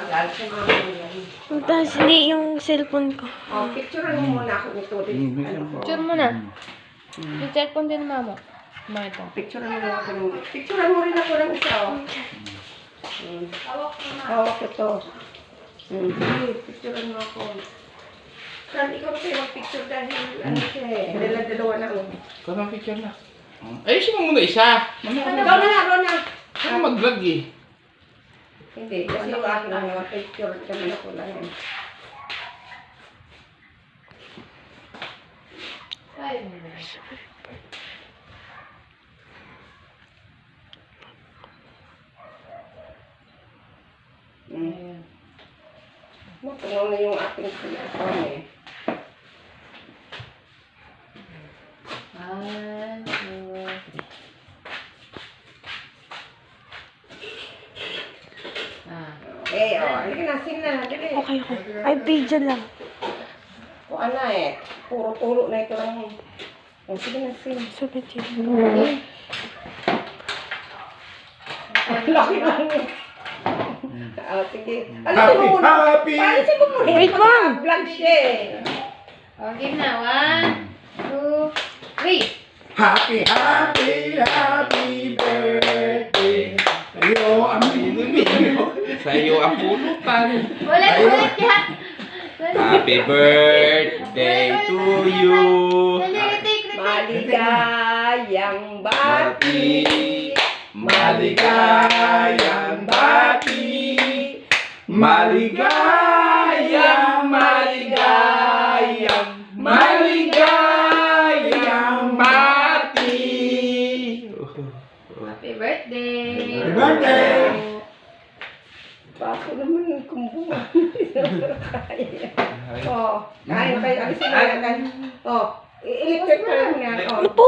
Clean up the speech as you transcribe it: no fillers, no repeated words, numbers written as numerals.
tagal. Sa mama mo yan. Tapos hindi yung cellphone ko. Oh, picturean mo muna ako nito. Picture mo na. Yung cellphone din mo. Marta. Picturean mo rin ako ng... Picturean mo rin ako ng isa, oh. Hawak ko to. Sige, picturean mo ako. Saan ikaw na kayo mag-picture dahil ano siya eh. Dala-dalawa na ako. Ikaw na picture na. Ayusin mo muna isa. Ikaw na. Ano mag-vlog eh? Hindi, kasi yung aking mga picture kami na ko lang yan. Matunaw na yung ating cellphone eh. Okay, halika na, sing na, dali. Okay. Ay, video lang. O ano eh, puro tulo na ito lang. O sige na, sing. 17. Laki lang eh. Sige. Alisin mo muna. Alisin mo muna. Wait lang. Vlog siya eh. Okay na. 1, 2, 3. Happy birthday. Sa'yo ang pulutan. Ulit yan. Happy birthday to you. Maligayang bati. Maligayang bati. Maligayang bati. Happy birthday. Happy birthday. Bako naman yung kumbuhan. Oh, kain na kayo. Alisin mo na kayo. Oh, i-electric ka lang yan. Oh. Ano po?